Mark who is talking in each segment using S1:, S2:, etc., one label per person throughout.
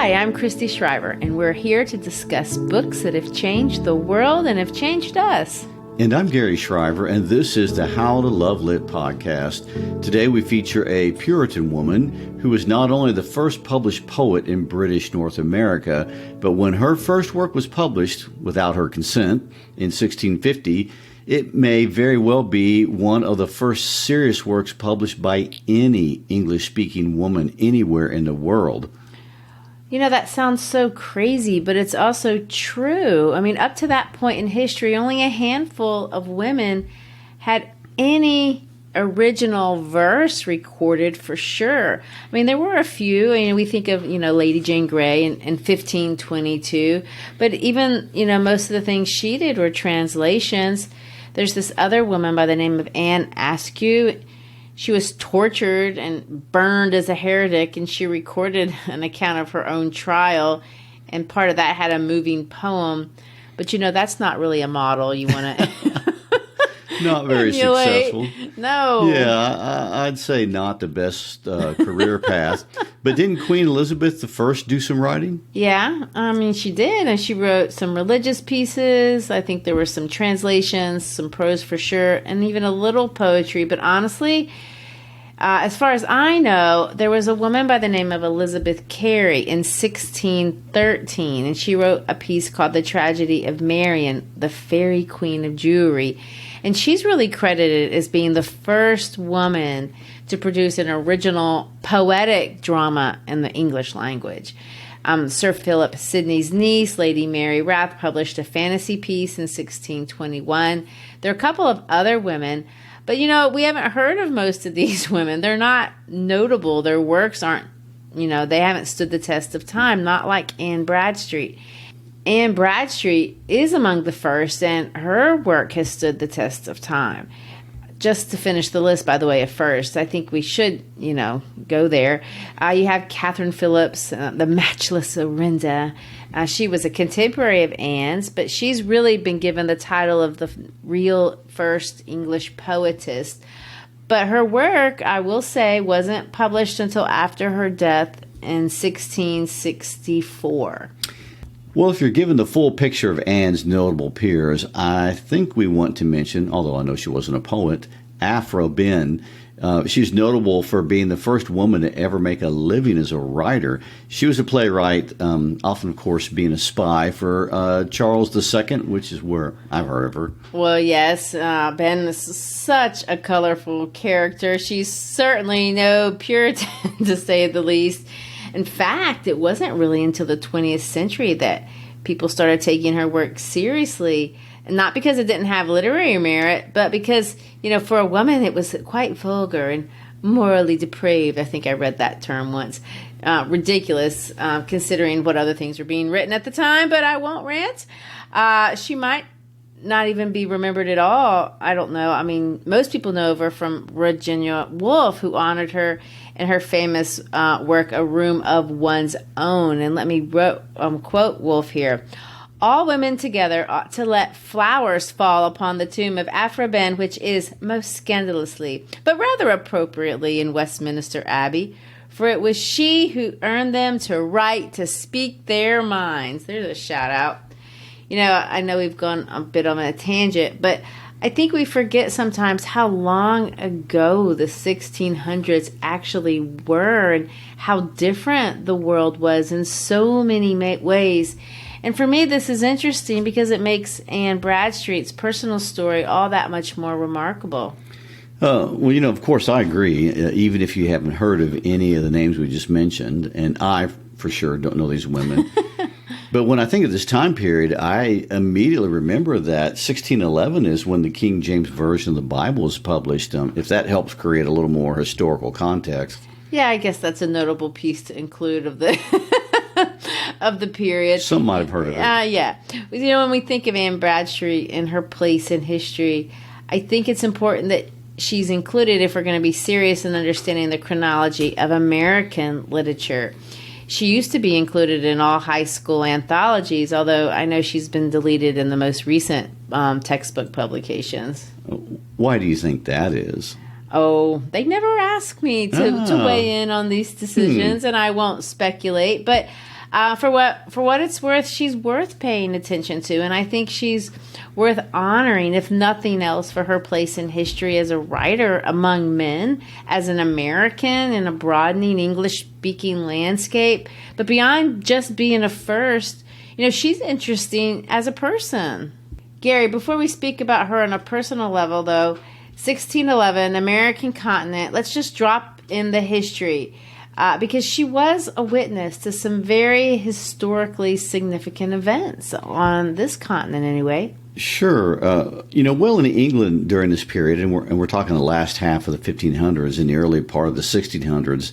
S1: Hi, I'm Christy Shriver, and we're here to discuss books that have changed the world and have changed us.
S2: And I'm Gary Shriver, and this is the How to Love Lit podcast. Today we feature a Puritan woman who was not only the first published poet in British North America, but when her first work was published without her consent in 1650, it may very well be one of the first serious works published by any English-speaking woman anywhere in the world.
S1: You know, that sounds so crazy, but it's also true. I mean, up to that point in history, only a handful of women had any original verse recorded for sure. I mean, there were a few. I mean, we think of, Lady Jane Grey in 1522. But even, most of the things she did were translations. There's this other woman by the name of Anne Bradstreet. She was tortured and burned as a heretic, and she recorded an account of her own trial, and part of that had a moving poem. But, that's not really a model you want to...
S2: Not very successful.
S1: No.
S2: Yeah, I'd say not the best career path. But didn't Queen Elizabeth I do some writing?
S1: Yeah, I mean, she did. And she wrote some religious pieces. I think there were some translations, some prose for sure, and even a little poetry. But honestly, as far as I know, there was a woman by the name of Elizabeth Cary in 1613. And she wrote a piece called The Tragedy of Marian, the Fairy Queen of Jewry. And she's really credited as being the first woman to produce an original poetic drama in the English language. Sir Philip Sidney's niece, Lady Mary Wrath, published a fantasy piece in 1621. There are a couple of other women, but we haven't heard of most of these women. They're not notable. Their works aren't, they haven't stood the test of time, not like Anne Bradstreet. Anne Bradstreet is among the first, and her work has stood the test of time. Just to finish the list, by the way, of first, I think we should, go there. You have Catherine Phillips, the matchless Orinda. She was a contemporary of Anne's, but she's really been given the title of the real first English poetess. But her work, I will say, wasn't published until after her death in 1664.
S2: Well, if you're given the full picture of Anne's notable peers, I think we want to mention, although I know she wasn't a poet, Aphra Behn. She's notable for being the first woman to ever make a living as a writer. She was a playwright, often, of course, being a spy for Charles II, which is where I've heard of her.
S1: Well, yes, Behn is such a colorful character. She's certainly no Puritan, to say the least. In fact, it wasn't really until the 20th century that people started taking her work seriously. And not because it didn't have literary merit, but because, for a woman, it was quite vulgar and morally depraved. I think I read that term once. Ridiculous, considering what other things were being written at the time, but I won't rant. She might not even be remembered at all. I don't know. I mean, most people know of her from Virginia Woolf, who honored her in her famous work, A Room of One's Own. And let me quote Woolf here. All women together ought to let flowers fall upon the tomb of Aphra Behn, which is most scandalously, but rather appropriately, in Westminster Abbey. For it was she who earned them to write, to speak their minds. There's a shout out. I know we've gone a bit on a tangent, but I think we forget sometimes how long ago the 1600s actually were and how different the world was in so many ways. And for me, this is interesting because it makes Anne Bradstreet's personal story all that much more remarkable.
S2: Well, of course, I agree, even if you haven't heard of any of the names we just mentioned, and I, for sure, don't know these women. But when I think of this time period, I immediately remember that 1611 is when the King James Version of the Bible was published, if that helps create a little more historical context.
S1: Yeah, I guess that's a notable piece to include of the of the period.
S2: Some might have heard of it.
S1: Yeah. When we think of Anne Bradstreet and her place in history, I think it's important that she's included if we're going to be serious in understanding the chronology of American literature. She used to be included in all high school anthologies, although I know she's been deleted in the most recent textbook publications.
S2: Why do you think that is?
S1: Oh, they never ask me to weigh in on these decisions, and I won't speculate. But For what it's worth, she's worth paying attention to, and I think she's worth honoring, if nothing else, for her place in history as a writer among men, as an American in a broadening English-speaking landscape. But beyond just being a first, she's interesting as a person. Gary, before we speak about her on a personal level, though, 1611, American continent, let's just drop in the history. Because she was a witness to some very historically significant events on this continent anyway.
S2: Sure. Well in England during this period, and we're talking the last half of the 1500s and the early part of the 1600s,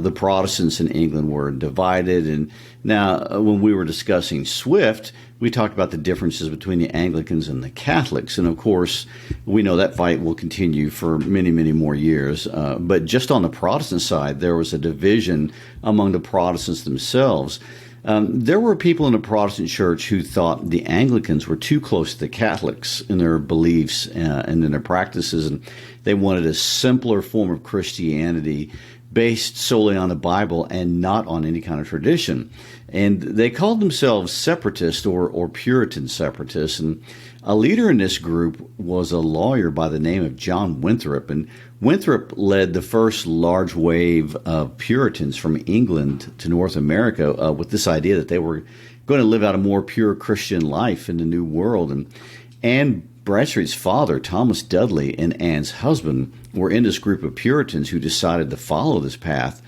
S2: the Protestants in England were divided. And now when we were discussing Swift, we talked about the differences between the Anglicans and the Catholics. And of course, we know that fight will continue for many, many more years. But just on the Protestant side, there was a division among the Protestants themselves. There were people in the Protestant church who thought the Anglicans were too close to the Catholics in their beliefs and in their practices, and they wanted a simpler form of Christianity based solely on the Bible and not on any kind of tradition. And they called themselves separatists or Puritan separatists. And a leader in this group was a lawyer by the name of John Winthrop. And Winthrop led the first large wave of Puritans from England to North America with this idea that they were going to live out a more pure Christian life in the New World. And Anne Bradstreet's father, Thomas Dudley, and Anne's husband were in this group of Puritans who decided to follow this path.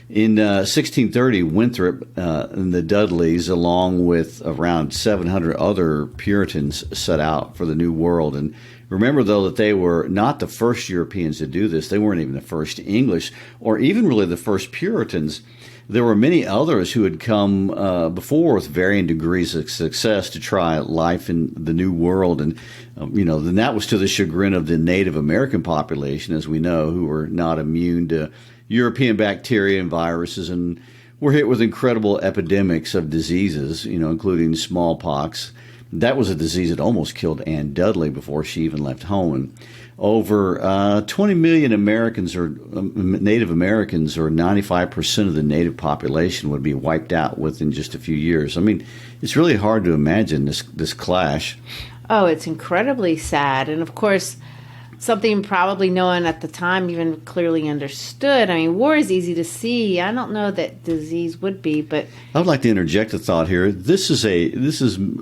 S2: In 1630, Winthrop and the Dudleys, along with around 700 other Puritans, set out for the New World. And remember, though, that they were not the first Europeans to do this. They weren't even the first English or even really the first Puritans. There were many others who had come before with varying degrees of success to try life in the New World. And, then that was to the chagrin of the Native American population, as we know, who were not immune to European bacteria and viruses and were hit with incredible epidemics of diseases, including smallpox. That was a disease that almost killed Anne Dudley before she even left home. And over 20 million Americans or Native Americans, or 95% of the native population, would be wiped out within just a few years. I mean, it's really hard to imagine this clash.
S1: Oh, it's incredibly sad. And of course, something probably no one at the time even clearly understood. I mean, war is easy to see. I don't know that disease would be, but
S2: I would like to interject a thought here. This is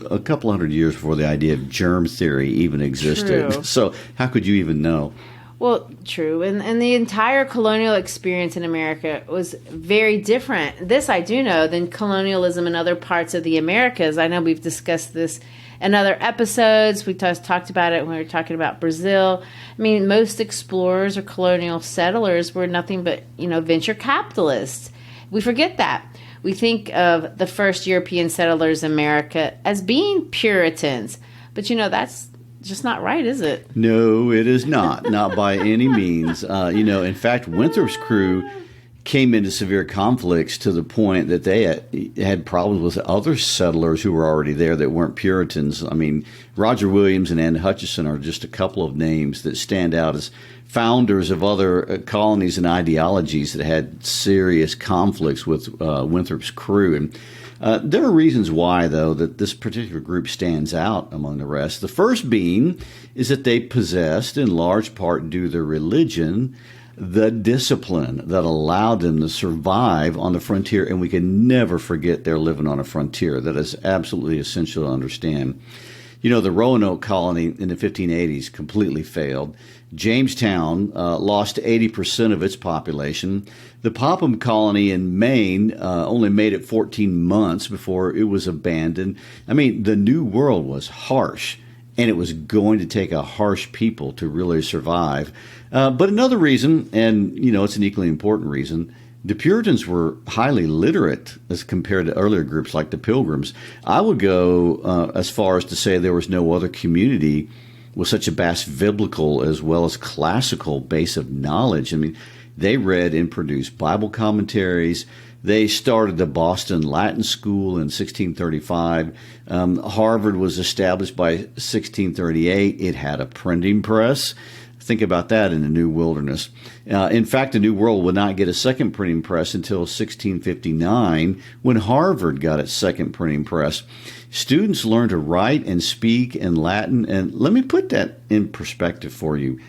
S2: a couple hundred years before the idea of germ theory even existed.
S1: True.
S2: So how could you even know?
S1: Well, true. And the entire colonial experience in America was very different. This I do know than colonialism in other parts of the Americas. I know we've discussed this in other episodes. We talked about it when we were talking about Brazil. I mean, most explorers or colonial settlers were nothing but, venture capitalists. We forget that. We think of the first European settlers in America as being Puritans. But, that's just not right, is it?
S2: No, it is not. Not by any means. In fact, Winthrop's crew came into severe conflicts to the point that they had problems with other settlers who were already there that weren't Puritans. I mean, Roger Williams and Anne Hutchinson are just a couple of names that stand out as founders of other colonies and ideologies that had serious conflicts with Winthrop's crew. And there are reasons why, though, that this particular group stands out among the rest. The first being is that they possessed, in large part due to their religion, the discipline that allowed them to survive on the frontier. And we can never forget they're living on a frontier. That is absolutely essential to understand. The Roanoke colony in the 1580s completely failed. Jamestown lost 80% of its population. The Popham colony in Maine only made it 14 months before it was abandoned. I mean, the New World was harsh, and it was going to take a harsh people to really survive. But another reason, and it's an equally important reason, the Puritans were highly literate as compared to earlier groups like the Pilgrims. I would go as far as to say there was no other community with such a vast biblical as well as classical base of knowledge. I mean, they read and produced Bible commentaries. They started the Boston Latin School in 1635. Harvard was established by 1638. It had a printing press. Think about that in the New Wilderness. In fact, the New World would not get a second printing press until 1659, when Harvard got its second printing press. Students learned to write and speak in Latin, and let me put that in perspective for you.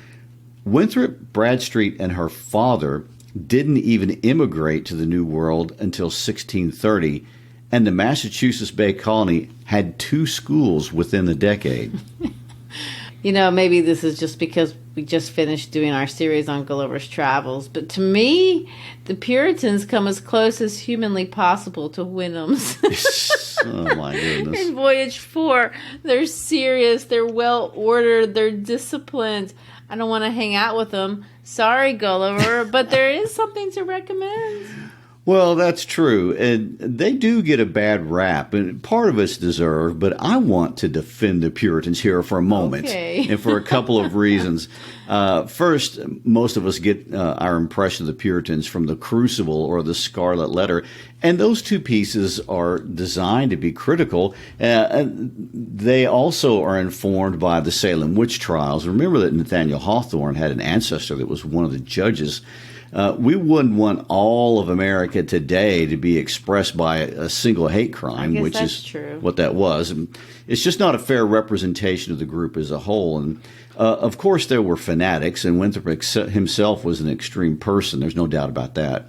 S2: Winthrop Bradstreet and her father didn't even immigrate to the New World until 1630, and the Massachusetts Bay Colony had 2 schools within the decade.
S1: Maybe this is just because we just finished doing our series on Gulliver's Travels, but to me, the Puritans come as close as humanly possible to Wyndham's.
S2: Oh, my goodness.
S1: In Voyage 4, they're serious, they're well-ordered, they're disciplined. I don't want to hang out with them. Sorry, Gulliver, but there is something to recommend.
S2: Well, that's true. And they do get a bad rap, and part of it's deserved, but I want to defend the Puritans here for a moment,
S1: okay.
S2: And for a couple of reasons. First, most of us get our impression of the Puritans from the Crucible or the Scarlet Letter, and those 2 pieces are designed to be critical. They also are informed by the Salem witch trials. Remember that Nathaniel Hawthorne had an ancestor that was one of the judges. We wouldn't want all of America today to be expressed by a single hate crime, which is
S1: true.
S2: What that was. And it's just not a fair representation of the group as a whole. And of course, there were fanatics, and Winthrop himself was an extreme person. There's no doubt about that.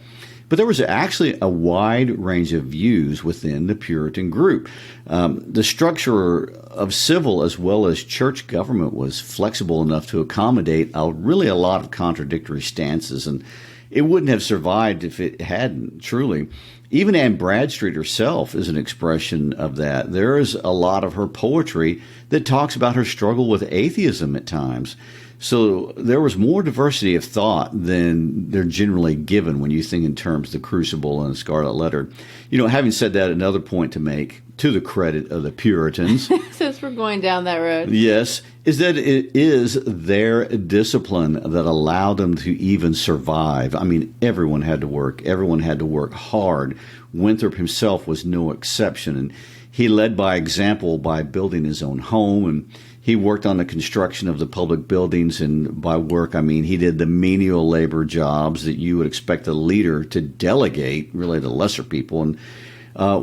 S2: But there was actually a wide range of views within the Puritan group. The structure of civil as well as church government was flexible enough to accommodate really a lot of contradictory stances, and it wouldn't have survived if it hadn't, truly. Even Anne Bradstreet herself is an expression of that. There is a lot of her poetry that talks about her struggle with atheism at times. So there was more diversity of thought than they're generally given when you think in terms of the Crucible and the Scarlet Letter. Having said that, another point to make, to the credit of the Puritans,
S1: since we're going down that road,
S2: yes, is that it is their discipline that allowed them to even survive. I mean, everyone had to work. Everyone had to work hard. Winthrop himself was no exception, and he led by example by building his own home, and he worked on the construction of the public buildings, and by work, I mean he did the menial labor jobs that you would expect a leader to delegate, really to lesser people. And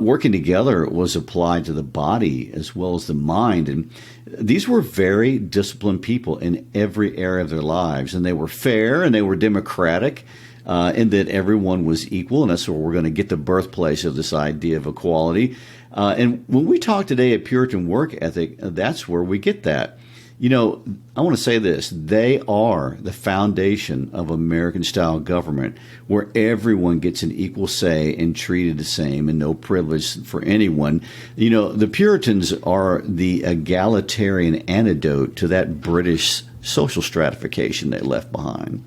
S2: working together was applied to the body as well as the mind. And these were very disciplined people in every area of their lives. And they were fair and they were democratic in that everyone was equal. And that's where we're going to get the birthplace of this idea of equality. And when we talk today at Puritan work ethic, that's where we get that. I want to say this. They are the foundation of American-style government where everyone gets an equal say and treated the same and no privilege for anyone. The Puritans are the egalitarian antidote to that British social stratification they left behind.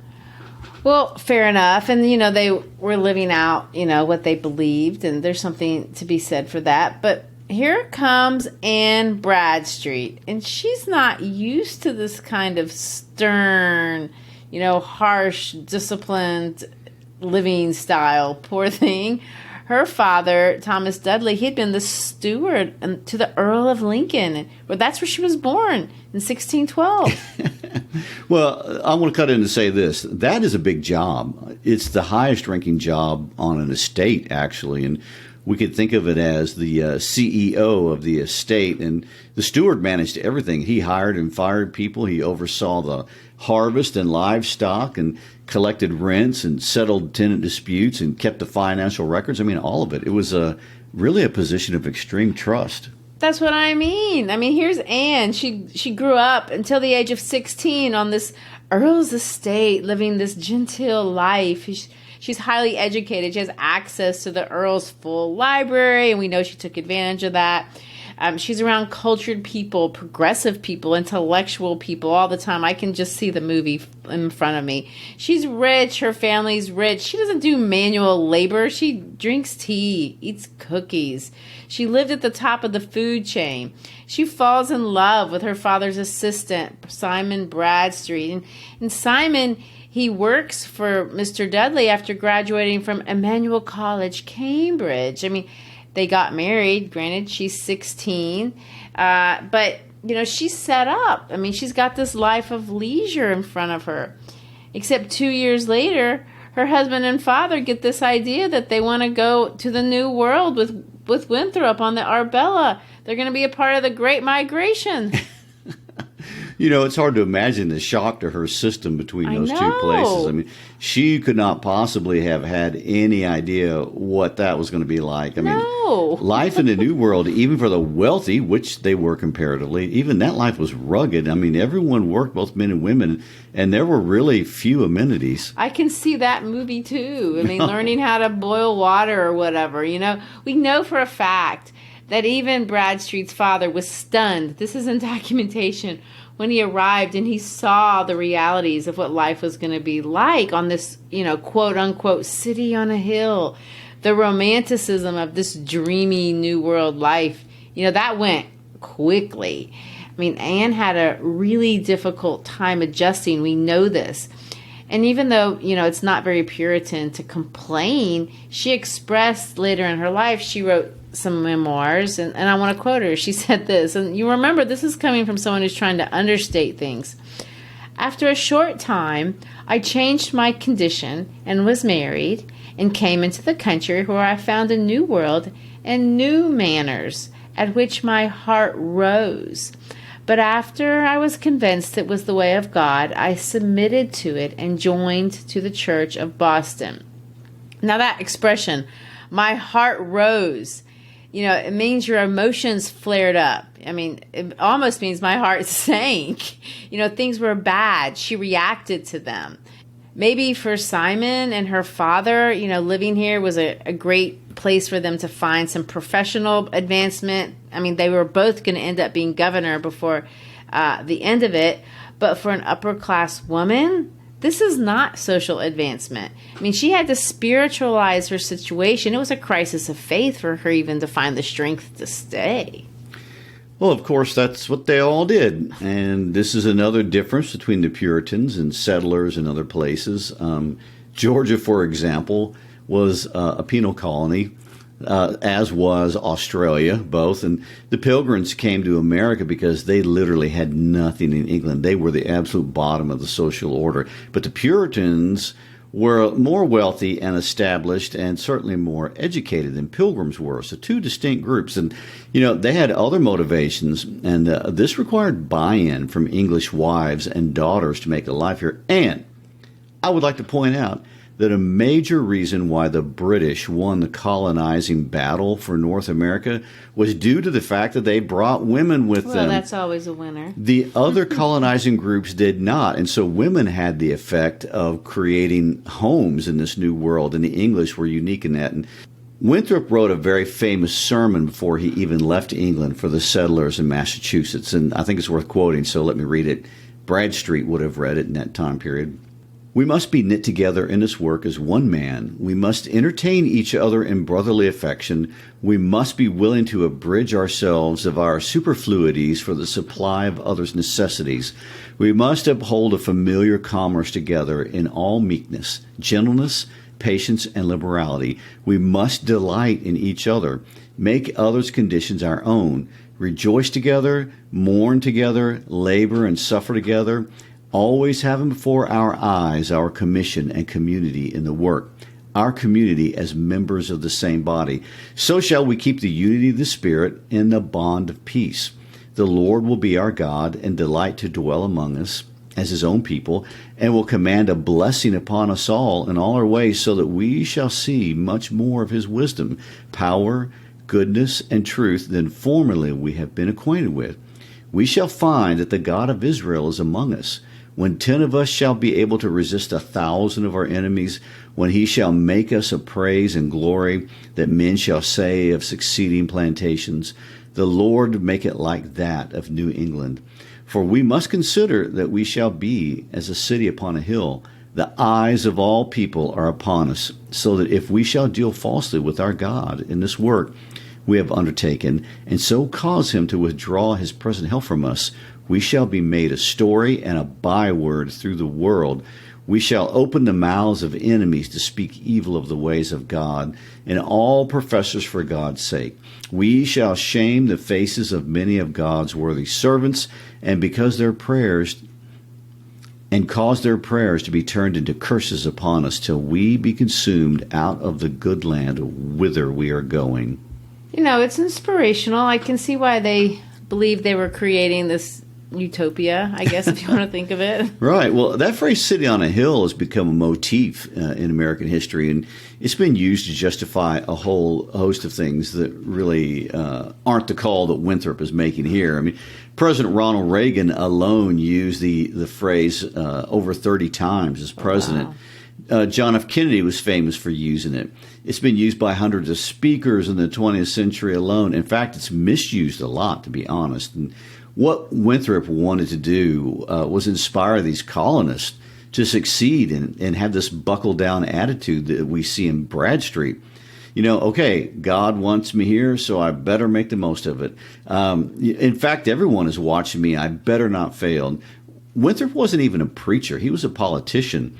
S1: Well, fair enough. And, they were living out, what they believed, and there's something to be said for that. But here comes Anne Bradstreet, and she's not used to this kind of stern, harsh, disciplined living style. Poor thing. Her father, Thomas Dudley, he had been the steward to the Earl of Lincoln. Well, that's where she was born in 1612.
S2: Well, I want to cut in to say this. That is a big job. It's the highest ranking job on an estate, actually. And we could think of it as the CEO of the estate. And the steward managed everything. He hired and fired people. He oversaw the harvest and livestock and collected rents and settled tenant disputes and kept the financial records. I mean, all of it. It was really a position of extreme trust.
S1: That's what I mean. Here's Anne. She grew up until the age of 16 on this Earl's estate, living this genteel life. She's highly educated. She has access to the Earl's full library, and we know she took advantage of that. She's around cultured people, progressive people, intellectual people all the time. I can just see the movie in front of me. She's rich. Her family's rich. She doesn't do manual labor. She drinks tea, eats cookies. She lived at the top of the food chain. She falls in love with her father's assistant, Simon Bradstreet. And Simon, he works for Mr. Dudley after graduating from Emmanuel College, Cambridge. They got married. Granted, she's 16. But she's set up. I mean, she's got this life of leisure in front of her. Except 2 years later, her husband and father get this idea that they want to go to the New World with Winthrop on the Arbella. They're going to be a part of the Great Migration.
S2: It's hard to imagine the shock to her system between those two places. I mean, she could not possibly have had any idea what that was going to be like. I mean, life in the New World, even for the wealthy, which they were comparatively, even that life was rugged. I mean, everyone worked, both men and women, and there were really few amenities.
S1: I can see that movie too. I mean, learning how to boil water or whatever. We know for a fact that even Bradstreet's father was stunned. This is in documentation. When he arrived and he saw the realities of what life was going to be like on this, quote unquote, city on a hill, the romanticism of this dreamy New World life, that went quickly. I mean, Anne had a really difficult time adjusting. We know this. And even though, it's not very Puritan to complain, she expressed later in her life, she wrote some memoirs, and I want to quote her. She said this, and you remember this is coming from someone who's trying to understate things. After a short time, I changed my condition and was married and came into the country where I found a new world and new manners at which my heart rose. But after I was convinced it was the way of God, I submitted to it and joined to the Church of Boston. Now that expression, my heart rose, it means your emotions flared up. I mean, it almost means my heart sank. Things were bad. She reacted to them. Maybe for Simon and her father, living here was a great place for them to find some professional advancement. I mean, they were both going to end up being governor before the end of it. But for an upper class woman, this is not social advancement. I mean, she had to spiritualize her situation. It was a crisis of faith for her even to find the strength to stay.
S2: Well, of course, that's what they all did. And this is another difference between the Puritans and settlers in other places. Georgia, for example, was a penal colony, as was Australia, both. And the Pilgrims came to America because they literally had nothing in England. They were the absolute bottom of the social order. But the Puritans were more wealthy and established and certainly more educated than Pilgrims were. So two distinct groups. And, they had other motivations. And this required buy-in from English wives and daughters to make a life here. And I would like to point out that a major reason why the British won the colonizing battle for North America was due to the fact that they brought women with them.
S1: Well, that's always a winner.
S2: The other colonizing groups did not. And so women had the effect of creating homes in this new world, and the English were unique in that. And Winthrop wrote a very famous sermon before he even left England for the settlers in Massachusetts, and I think it's worth quoting, so let me read it. Bradstreet would have read it in that time period. We must be knit together in this work as one man. We must entertain each other in brotherly affection. We must be willing to abridge ourselves of our superfluities for the supply of others' necessities. We must uphold a familiar commerce together in all meekness, gentleness, patience, and liberality. We must delight in each other, make others' conditions our own, rejoice together, mourn together, labor and suffer together, always having before our eyes our commission and community in the work, our community as members of the same body. So shall we keep the unity of the Spirit in the bond of peace. The Lord will be our God and delight to dwell among us as his own people, and will command a blessing upon us all in all our ways, so that we shall see much more of his wisdom, power, goodness, and truth than formerly we have been acquainted with. We shall find that the God of Israel is among us. When 10 of us shall be able to resist 1,000 of our enemies, when he shall make us a praise and glory that men shall say of succeeding plantations, the Lord make it like that of New England. For we must consider that we shall be as a city upon a hill. The eyes of all people are upon us, so that if we shall deal falsely with our God in this work we have undertaken, and so cause him to withdraw his present help from us, we shall be made a story and a byword through the world. We shall open the mouths of enemies to speak evil of the ways of God, and all professors for God's sake. We shall shame the faces of many of God's worthy servants, and cause their prayers to be turned into curses upon us, till we be consumed out of the good land whither we are going.
S1: It's inspirational. I can see why they believed they were creating this utopia, I guess, if you want to think of it.
S2: Right. Well, that phrase "city on a hill" has become a motif in American history, and it's been used to justify a whole host of things that really aren't the call that Winthrop is making here. I mean, President Ronald Reagan alone used the phrase over 30 times as president. Wow. John F. Kennedy was famous for using it. It's been used by hundreds of speakers in the 20th century alone. In fact, it's misused a lot, to be honest. And what Winthrop wanted to do was inspire these colonists to succeed and have this buckle-down attitude that we see in Bradstreet. Okay, God wants me here, so I better make the most of it. In fact, everyone is watching me. I better not fail. Winthrop wasn't even a preacher. He was a politician.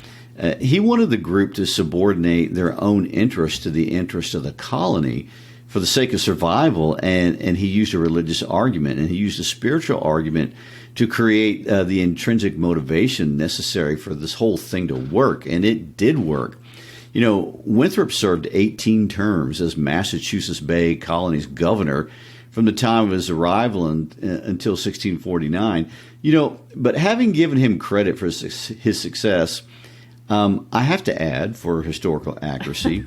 S2: He wanted the group to subordinate their own interests to the interests of the colony for the sake of survival, and he used a religious argument, and he used a spiritual argument to create the intrinsic motivation necessary for this whole thing to work, and it did work. Winthrop served 18 terms as Massachusetts Bay Colony's governor from the time of his arrival until 1649. But having given him credit for his success, I have to add, for historical accuracy,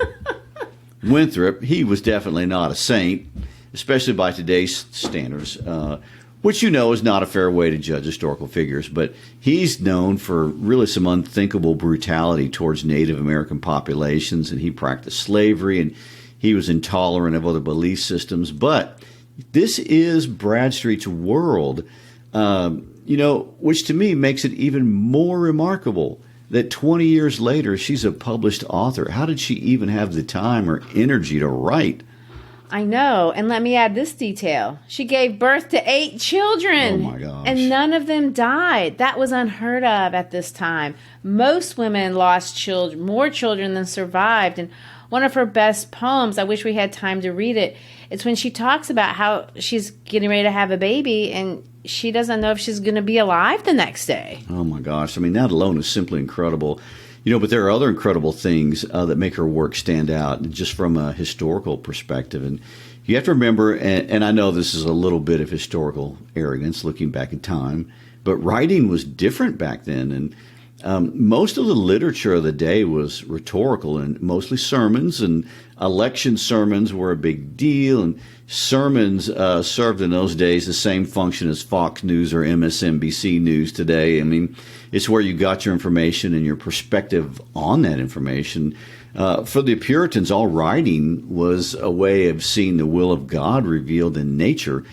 S2: Winthrop, he was definitely not a saint, especially by today's standards, which is not a fair way to judge historical figures. But he's known for really some unthinkable brutality towards Native American populations, and he practiced slavery, and he was intolerant of other belief systems. But this is Bradstreet's world, which to me makes it even more remarkable that 20 years later, she's a published author. How did she even have the time or energy to write?
S1: I know. And let me add this detail. She gave birth to 8 children.
S2: Oh, my gosh.
S1: And none of them died. That was unheard of at this time. Most women lost more children than survived. And one of her best poems, I wish we had time to read it, it's when she talks about how she's getting ready to have a baby and she doesn't know if she's going to be alive the next day.
S2: Oh, my gosh. I mean, that alone is simply incredible. But there are other incredible things that make her work stand out just from a historical perspective. And you have to remember, and I know this is a little bit of historical arrogance looking back in time, but writing was different back then. And most of the literature of the day was rhetorical and mostly sermons, and election sermons were a big deal. And sermons served in those days the same function as Fox News or MSNBC News today. I mean, it's where you got your information and your perspective on that information. For the Puritans, all writing was a way of seeing the will of God revealed in nature,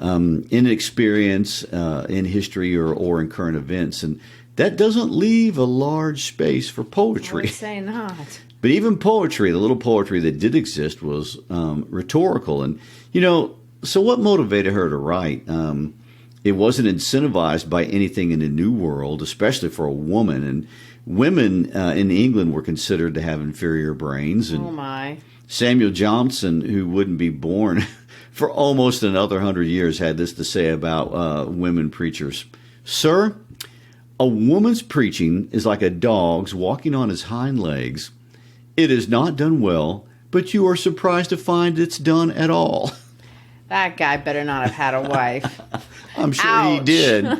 S2: in experience, in history, or in current events. And that doesn't leave a large space for poetry.
S1: I would say not.
S2: But even poetry, the little poetry that did exist, was rhetorical. And, so what motivated her to write? It wasn't incentivized by anything in the New World, especially for a woman. And women in England were considered to have inferior brains. And
S1: oh, my.
S2: Samuel Johnson, who wouldn't be born for almost another 100 years, had this to say about women preachers. Sir, a woman's preaching is like a dog's walking on his hind legs. It is not done well, but you are surprised to find it's done at all.
S1: That guy better not have had a wife.
S2: I'm sure
S1: Ouch.
S2: he did.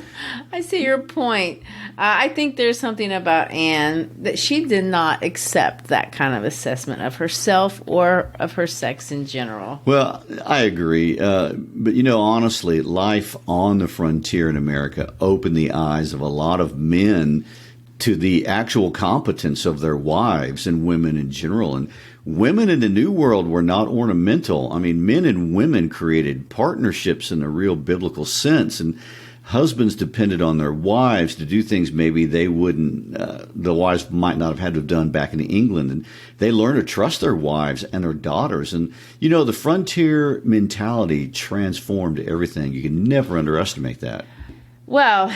S1: I see your point. I think there's something about Anne that she did not accept that kind of assessment of herself or of her sex in general.
S2: Well, I agree. But, honestly, life on the frontier in America opened the eyes of a lot of men to the actual competence of their wives and women in general. And women in the New World were not ornamental. I mean, men and women created partnerships in a real biblical sense, and husbands depended on their wives to do things maybe they wouldn't, the wives might not have had to have done back in England. And they learned to trust their wives and their daughters. And, the frontier mentality transformed everything. You can never underestimate that.
S1: Well,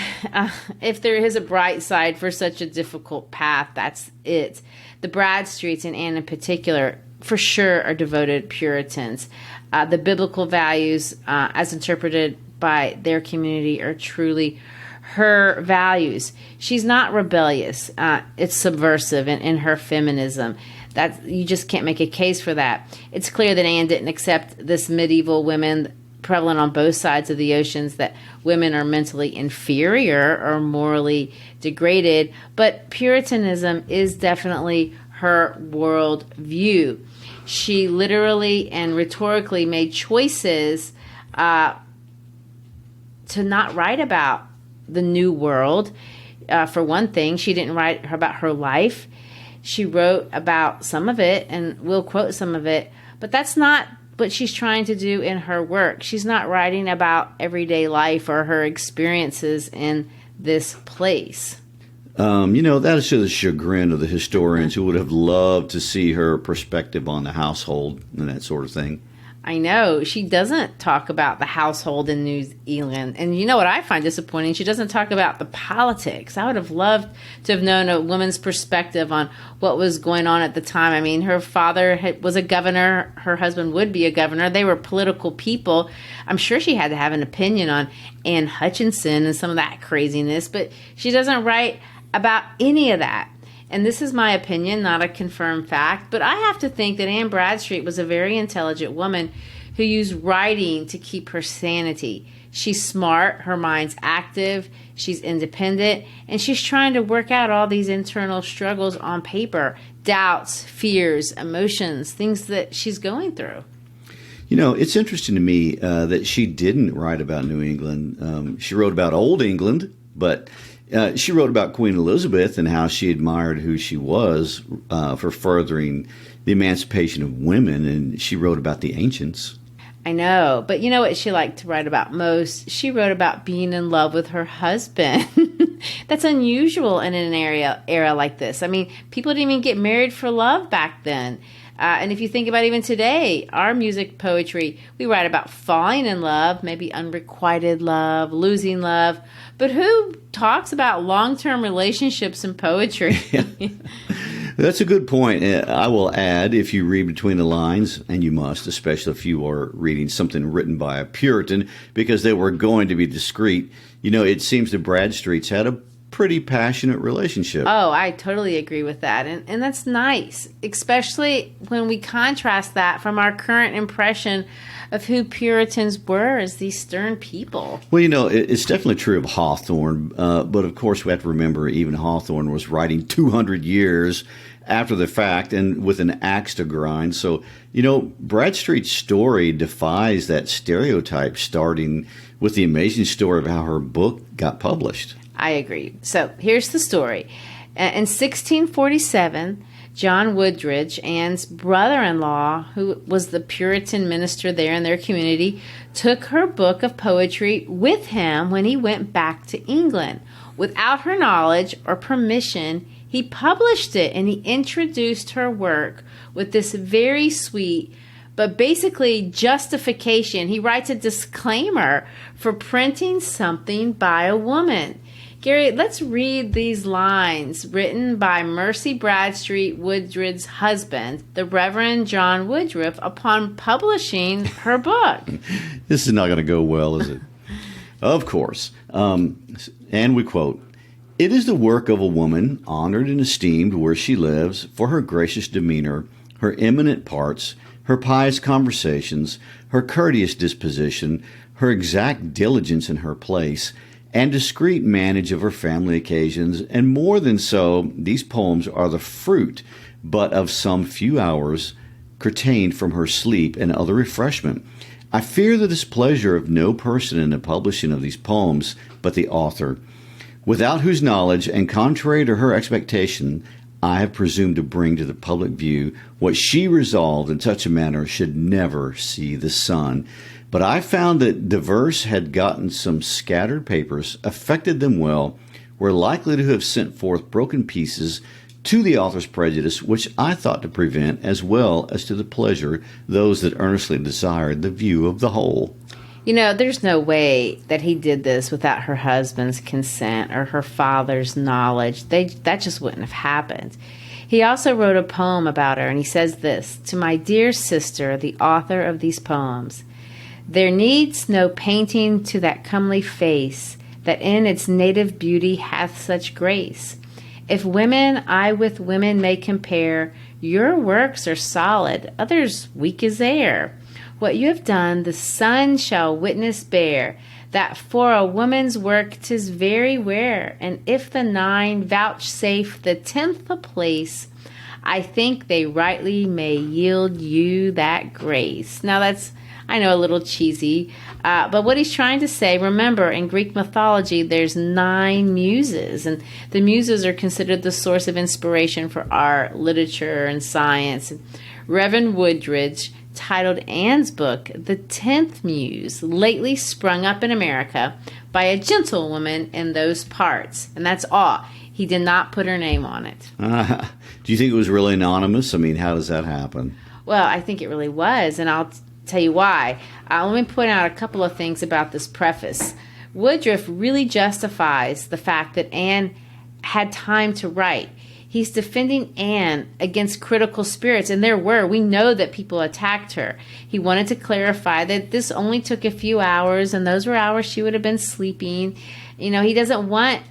S1: if there is a bright side for such a difficult path, that's it. The Bradstreets, and Anne in particular, for sure are devoted Puritans. The biblical values, as interpreted by their community, are truly her values. She's not rebellious. It's subversive in her feminism. That you just can't make a case for that. It's clear that Anne didn't accept this medieval women prevalent on both sides of the oceans, that women are mentally inferior or morally degraded, but Puritanism is definitely her world view. She literally and rhetorically made choices to not write about the new world. For one thing, she didn't write about her life. She wrote about some of it, and we'll quote some of it, but that's not what she's trying to do in her work. She's not writing about everyday life or her experiences in this place.
S2: That is to the chagrin of the historians who would have loved to see her perspective on the household and that sort of thing.
S1: I know. She doesn't talk about the household in New Zealand. And you know what I find disappointing? She doesn't talk about the politics. I would have loved to have known a woman's perspective on what was going on at the time. I mean, her father was a governor. Her husband would be a governor. They were political people. I'm sure she had to have an opinion on Anne Hutchinson and some of that craziness. But she doesn't write about any of that. And this is my opinion, not a confirmed fact, but I have to think that Anne Bradstreet was a very intelligent woman who used writing to keep her sanity. She's smart, her mind's active, she's independent, and she's trying to work out all these internal struggles on paper, doubts, fears, emotions, things that she's going through.
S2: It's interesting to me that she didn't write about New England. She wrote about Old England, but she wrote about Queen Elizabeth and how she admired who she was for furthering the emancipation of women, and she wrote about the ancients.
S1: I know, but you know what she liked to write about most? She wrote about being in love with her husband. That's unusual in an era like this. I mean, people didn't even get married for love back then. And if you think about even today, our music poetry, we write about falling in love, maybe unrequited love, losing love. But who talks about long-term relationships in poetry?
S2: That's a good point. I will add, if you read between the lines, and you must, especially if you are reading something written by a Puritan, because they were going to be discreet, it seems the Bradstreets had a pretty passionate relationship.
S1: Oh, I totally agree with that. And that's nice, especially when we contrast that from our current impression of who Puritans were as these stern people.
S2: Well, it's definitely true of Hawthorne, but of course we have to remember even Hawthorne was writing 200 years after the fact and with an axe to grind. So, Bradstreet's story defies that stereotype, starting with the amazing story of how her book got published.
S1: I agree. So here's the story. In 1647, John Woodridge, Anne's brother-in-law, who was the Puritan minister there in their community, took her book of poetry with him when he went back to England. Without her knowledge or permission, he published it, and he introduced her work with this very sweet but basically justification. He writes a disclaimer for printing something by a woman. Gary, let's read these lines written by Mercy Bradstreet Woodridge's husband, the Reverend John Woodruff, upon publishing her book.
S2: This is not going to go well, is it? Of course. And we quote, "It is the work of a woman, honored and esteemed where she lives, for her gracious demeanor, her eminent parts, her pious conversations, her courteous disposition, her exact diligence in her place, and discreet manage of her family occasions, and more than so, these poems are the fruit but of some few hours curtained from her sleep and other refreshment. I fear the displeasure of no person in the publishing of these poems but the author, without whose knowledge, and contrary to her expectation, I have presumed to bring to the public view what she resolved in such a manner should never see the sun. But I found that diverse had gotten some scattered papers, affected them well, were likely to have sent forth broken pieces to the author's prejudice, which I thought to prevent, as well as to the pleasure those that earnestly desired the view of the whole."
S1: There's no way that he did this without her husband's consent or her father's knowledge. That just wouldn't have happened. He also wrote a poem about her, and he says this: "To my dear sister, the author of these poems, there needs no painting to that comely face, that in its native beauty hath such grace. If women I with women may compare, your works are solid, others weak as air. What you have done, the sun shall witness bear, that for a woman's work 'tis very rare. And if the 9 vouchsafe the 10th a place, I think they rightly may yield you that grace." Now that's, I know, a little cheesy, but what he's trying to say, remember, in Greek mythology, there's 9 muses, and the muses are considered the source of inspiration for art, literature, and science. Reverend Woodridge titled Anne's book, "The 10th Muse, lately sprung up in America by a gentlewoman in those parts." And that's all. He did not put her name on it.
S2: Do you think it was really anonymous? I mean, how does that happen?
S1: Well, I think it really was, and I'll tell you why. Let me point out a couple of things about this preface. Woodruff really justifies the fact that Anne had time to write. He's defending Anne against critical spirits, and we know that people attacked her. He wanted to clarify that this only took a few hours, and those were hours she would have been sleeping. He doesn't want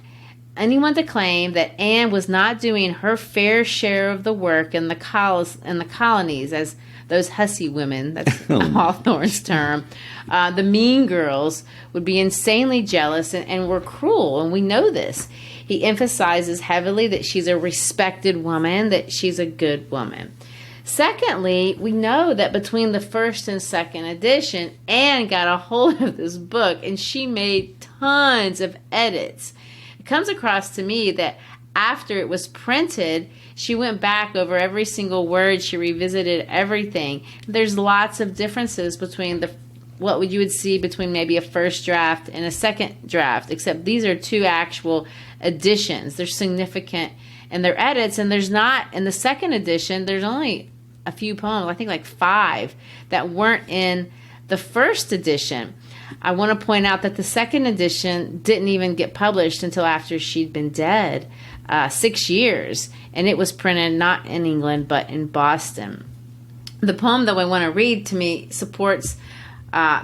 S1: anyone to claim that Anne was not doing her fair share of the work in the colonies, as those hussy women, that's Hawthorne's term. The mean girls would be insanely jealous and were cruel, and we know this. He emphasizes heavily that she's a respected woman, that she's a good woman. Secondly, we know that between the first and second edition, Anne got a hold of this book, and she made tons of edits. It comes across to me that after it was printed, she went back over every single word. She revisited everything. There's lots of differences between what you would see between maybe a first draft and a second draft, except these are 2 actual editions. They're significant in their edits, and there's not, in the second edition, there's only a few poems, I think like 5, that weren't in the first edition. I want to point out that the second edition didn't even get published until after she'd been dead, 6 years, and it was printed not in England but in Boston. The poem that I want to read, to me, supports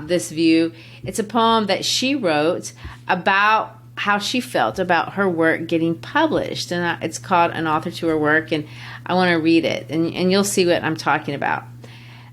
S1: this view. It's a poem that she wrote about how she felt about her work getting published, and it's called An Author to Her Work, and I want to read it, and you'll see what I'm talking about.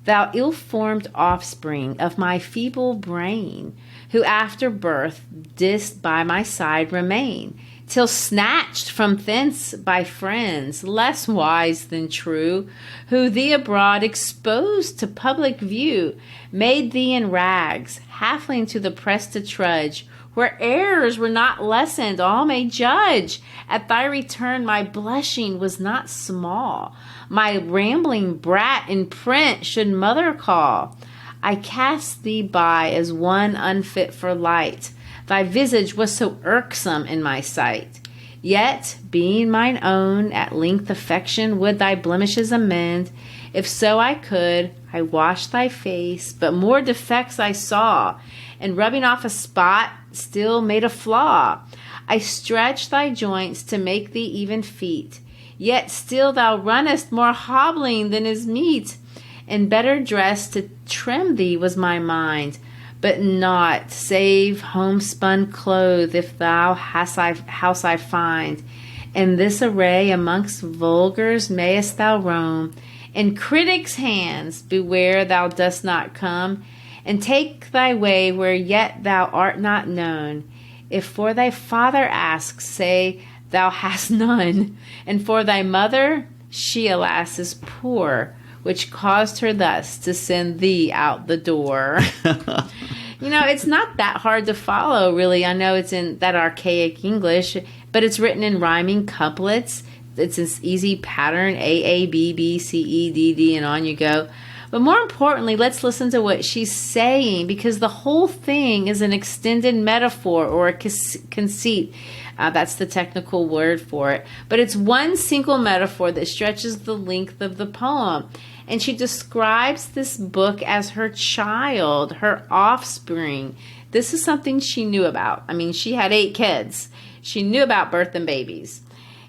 S1: "Thou ill-formed offspring of my feeble brain, who after birth didst by my side remain, till snatched from thence by friends less wise than true, who thee abroad exposed to public view, made thee in rags, halfling to the press to trudge, where errors were not lessened, all may judge. At thy return my blushing was not small, my rambling brat in print should mother call. I cast thee by as one unfit for light, thy visage was so irksome in my sight. Yet, being mine own, at length affection would thy blemishes amend. If so I could, I washed thy face, but more defects I saw, and rubbing off a spot, still made a flaw. I stretched thy joints to make thee even feet, yet still thou runnest more hobbling than is meet. And better dressed to trim thee was my mind, but naught save homespun clothes if thou house I find. In this array amongst vulgars mayest thou roam, in critics' hands beware thou dost not come, and take thy way where yet thou art not known. If for thy father asks, say thou hast none, and for thy mother, she alas is poor, which caused her thus to send thee out the door. It's not that hard to follow, really. I know it's in that archaic English, but it's written in rhyming couplets. It's this easy pattern, A, A, B, B, C, E, D, D, and on you go. But more importantly, let's listen to what she's saying, because the whole thing is an extended metaphor or a conceit. That's the technical word for it. But it's one single metaphor that stretches the length of the poem. And she describes this book as her child, her offspring. This is something she knew about. I mean, she had 8 kids. She knew about birth and babies.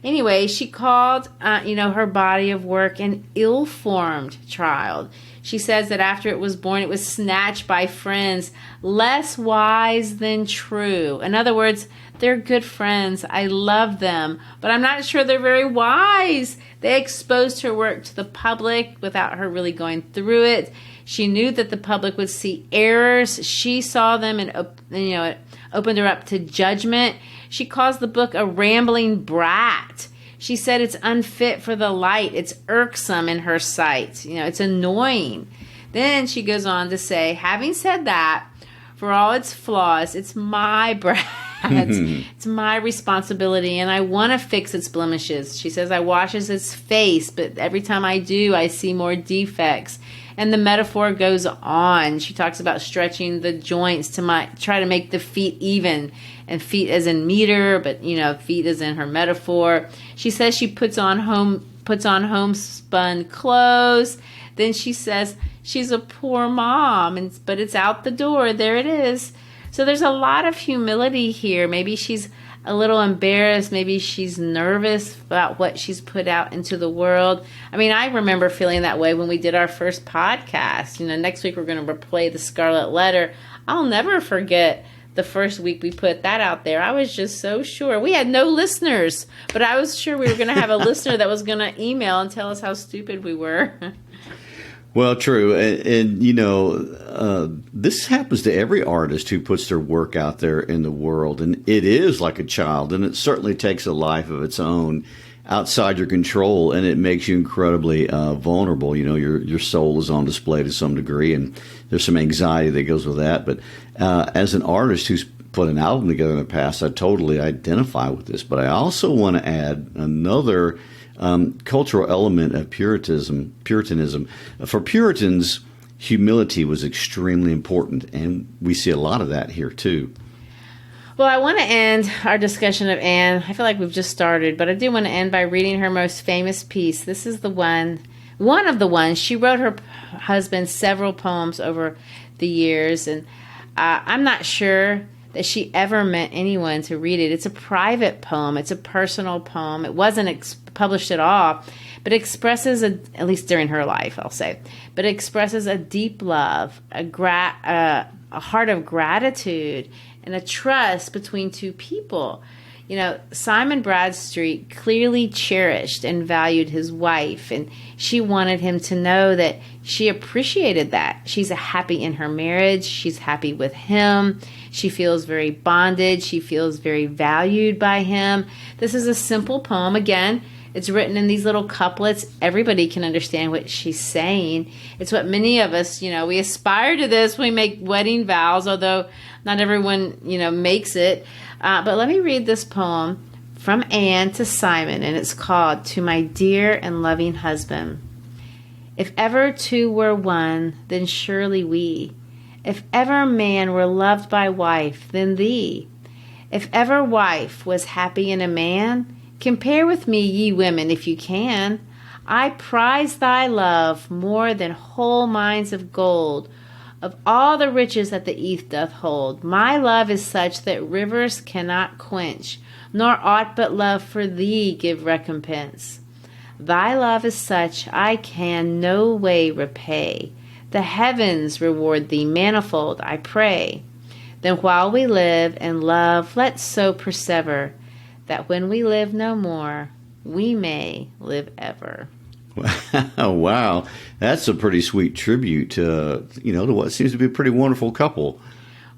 S1: Anyway, she called, her body of work an ill-formed child. She says that after it was born, it was snatched by friends, less wise than true. In other words, they're good friends. I love them, but I'm not sure they're very wise. They exposed her work to the public without her really going through it. She knew that the public would see errors. She saw them and it opened her up to judgment. She calls the book a rambling brat. She said it's unfit for the light. It's irksome in her sight. It's annoying. Then she goes on to say, having said that, for all its flaws, it's my brat. It's my responsibility, and I want to fix its blemishes. She says, I washes its face, but every time I do, I see more defects. And the metaphor goes on. She talks about stretching the joints to try to make the feet even, and feet as in meter, but feet as in her metaphor. She says she puts on homespun clothes. Then she says she's a poor mom, but it's out the door. There it is. So there's a lot of humility here. Maybe she's a little embarrassed. Maybe she's nervous about what she's put out into the world. I mean, I remember feeling that way when we did our first podcast. Next week we're going to replay the Scarlet Letter. I'll never forget the first week we put that out there. I was just so sure. We had no listeners, but I was sure we were going to have a listener that was going to email and tell us how stupid we were.
S2: Well, true. And this happens to every artist who puts their work out there in the world. And it is like a child, and it certainly takes a life of its own outside your control, and it makes you incredibly vulnerable. Your soul is on display to some degree, and there's some anxiety that goes with that. But as an artist who's put an album together in the past, I totally identify with this. But I also want to add another cultural element of Puritanism. For Puritans, humility was extremely important, and we see a lot of that here too.
S1: Well, I want to end our discussion of Anne. I feel like we've just started, but I do want to end by reading her most famous piece. This is one of the ones. She wrote her husband several poems over the years, and I'm not sure that she ever meant anyone to read it. It's a private poem. It's a personal poem. It wasn't published at all, but expresses, at least during her life, I'll say, but expresses a deep love, a heart of gratitude, and a trust between two people. Simon Bradstreet clearly cherished and valued his wife, and she wanted him to know that she appreciated that. She's happy in her marriage. She's happy with him. She feels very bonded. She feels very valued by him. This is a simple poem. Again, it's written in these little couplets. Everybody can understand what she's saying. It's what many of us, we aspire to this when we make wedding vows, although not everyone, makes it. But let me read this poem from Anne to Simon, and it's called To My Dear and Loving Husband. If ever two were one, then surely we. If ever man were loved by wife, then thee. If ever wife was happy in a man, compare with me, ye women, if you can. I prize thy love more than whole mines of gold, of all the riches that the earth doth hold. My love is such that rivers cannot quench, nor aught but love for thee give recompense. Thy love is such I can no way repay. The heavens reward thee manifold, I pray. Then while we live and love, let's so persever, that when we live no more, we may live ever.
S2: Wow, that's a pretty sweet tribute to what seems to be a pretty wonderful couple.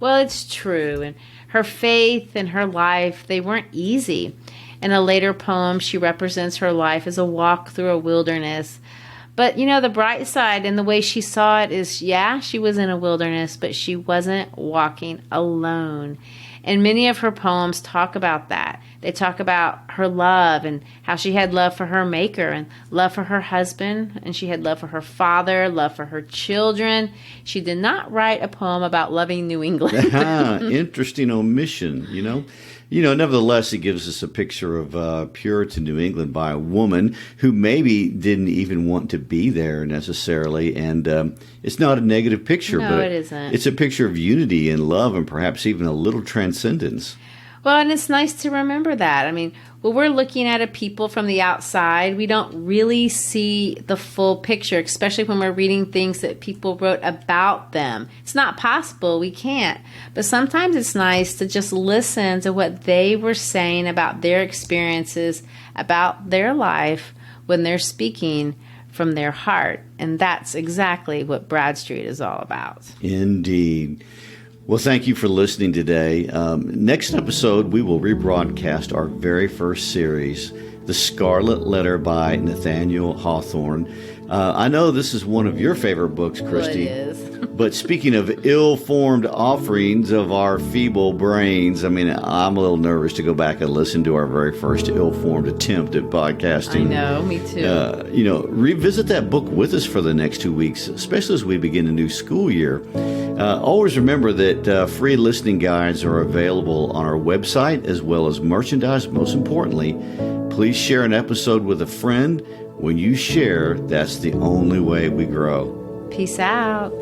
S1: Well, it's true, and her faith and her life, they weren't easy. In a later poem, she represents her life as a walk through a wilderness. But, the bright side and the way she saw it is, she was in a wilderness, but she wasn't walking alone. And many of her poems talk about that. They talk about her love and how she had love for her maker and love for her husband, and she had love for her father, love for her children. She did not write a poem about loving New England.
S2: Interesting omission, nevertheless, it gives us a picture of Puritan New England by a woman who maybe didn't even want to be there necessarily. And it's not a negative picture,
S1: No,
S2: but
S1: it isn't.
S2: It's a picture of unity and love and perhaps even a little transcendence.
S1: Well, and it's nice to remember that. I mean, when we're looking at a people from the outside, we don't really see the full picture, especially when we're reading things that people wrote about them. It's not possible. We can't. But sometimes it's nice to just listen to what they were saying about their experiences, about their life when they're speaking from their heart. And that's exactly what Bradstreet is all about.
S2: Indeed. Well, thank you for listening today. Next episode, we will rebroadcast our very first series, The Scarlet Letter by Nathaniel Hawthorne. I know this is one of your favorite books, Christy.
S1: Well, it is.
S2: But speaking of ill-formed offerings of our feeble brains, I'm a little nervous to go back and listen to our very first ill-formed attempt at podcasting.
S1: I know, me too.
S2: Revisit that book with us for the next 2 weeks, especially as we begin a new school year. Always remember that free listening guides are available on our website as well as merchandise. Most importantly, please share an episode with a friend. When you share, that's the only way we grow.
S1: Peace out.